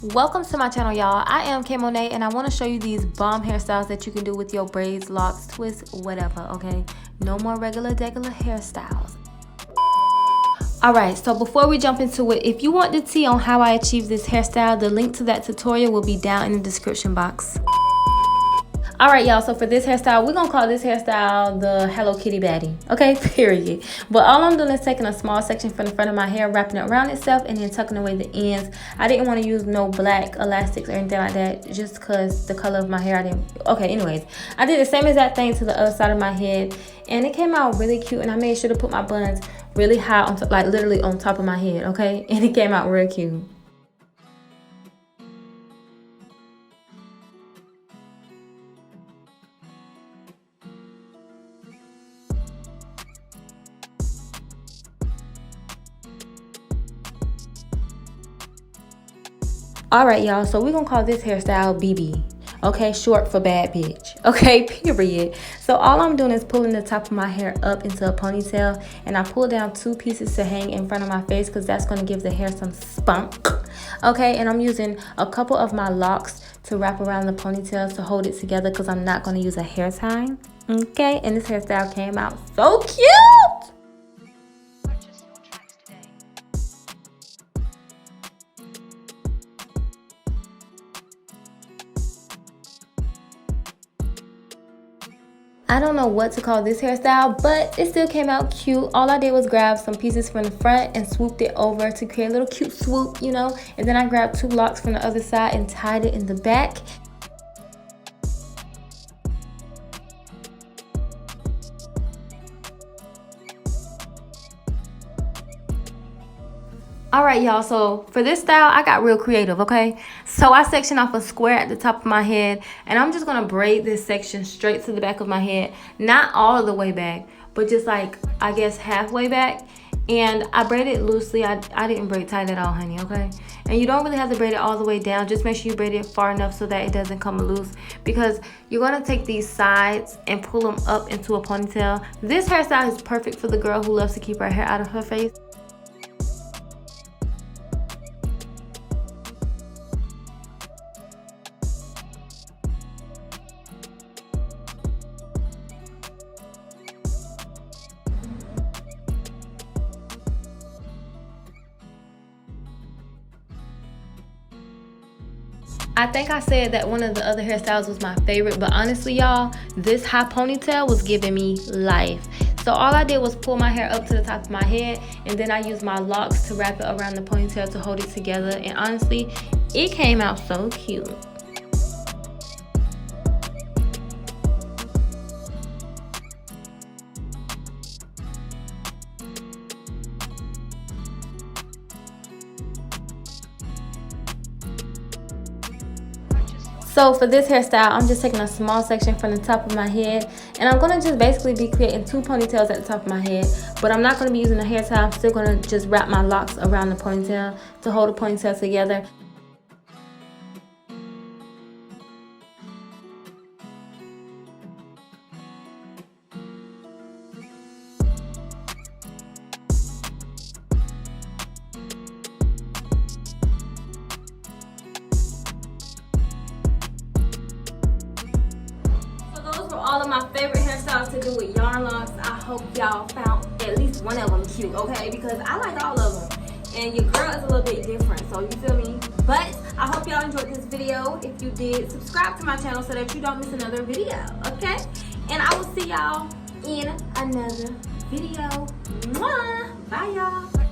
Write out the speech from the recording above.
Welcome to my channel, y'all. I am K Monet, and I want to show you these bomb hairstyles that you can do with your braids, locks, twists, whatever, okay? No more regular hairstyles. Alright, so before we jump into it, if you want the tea on how I achieved this hairstyle, the link to that tutorial will be down in the description box. Alright, y'all, so for this hairstyle, we're gonna call this hairstyle the Hello Kitty baddie, okay? Period. But all I'm doing is taking a small section from the front of my hair, wrapping it around itself, and then tucking away the ends. I didn't want to use no black elastics or anything like that, just because the color of my hair, okay, anyways. I did the same exact thing to the other side of my head, and it came out really cute, and I made sure to put my buns really high, on top, like literally on top of my head, okay? And it came out real cute. Alright, y'all, so we're gonna call this hairstyle BB, okay? Short for bad bitch, okay? Period. So all I'm doing is pulling the top of my hair up into a ponytail, and I pull down 2 pieces to hang in front of my face because that's gonna give the hair some spunk, okay? And I'm using a couple of my locks to wrap around the ponytail to hold it together because I'm not gonna use a hair tie, okay? And this hairstyle came out so cute! I don't know what to call this hairstyle, but it still came out cute. All I did was grab some pieces from the front and swooped it over to create a little cute swoop, you know? And then I grabbed 2 locks from the other side and tied it in the back. Alright, y'all, so for this style, I got real creative, okay? So I sectioned off a square at the top of my head, and I'm just going to braid this section straight to the back of my head. Not all of the way back, but just like, I guess, halfway back. And I braided it loosely. I didn't braid tight at all, honey, okay? And you don't really have to braid it all the way down. Just make sure you braid it far enough so that it doesn't come loose, because you're going to take these sides and pull them up into a ponytail. This hairstyle is perfect for the girl who loves to keep her hair out of her face. I think I said that one of the other hairstyles was my favorite, but honestly, y'all, this high ponytail was giving me life. So all I did was pull my hair up to the top of my head, and then I used my locks to wrap it around the ponytail to hold it together. And honestly, it came out so cute. So for this hairstyle, I'm just taking a small section from the top of my head, and I'm going to just basically be creating 2 ponytails at the top of my head, but I'm not going to be using a hair tie. I'm still going to just wrap my locks around the ponytail to hold the ponytail together. All of my favorite hairstyles to do with yarn locks. I hope y'all found at least one of them cute, okay? Because I like all of them, and your girl is a little bit different, so you feel me? But I hope y'all enjoyed this video. If you did, subscribe to my channel so that you don't miss another video, okay? And I will see y'all in another video. Mwah! Bye, y'all.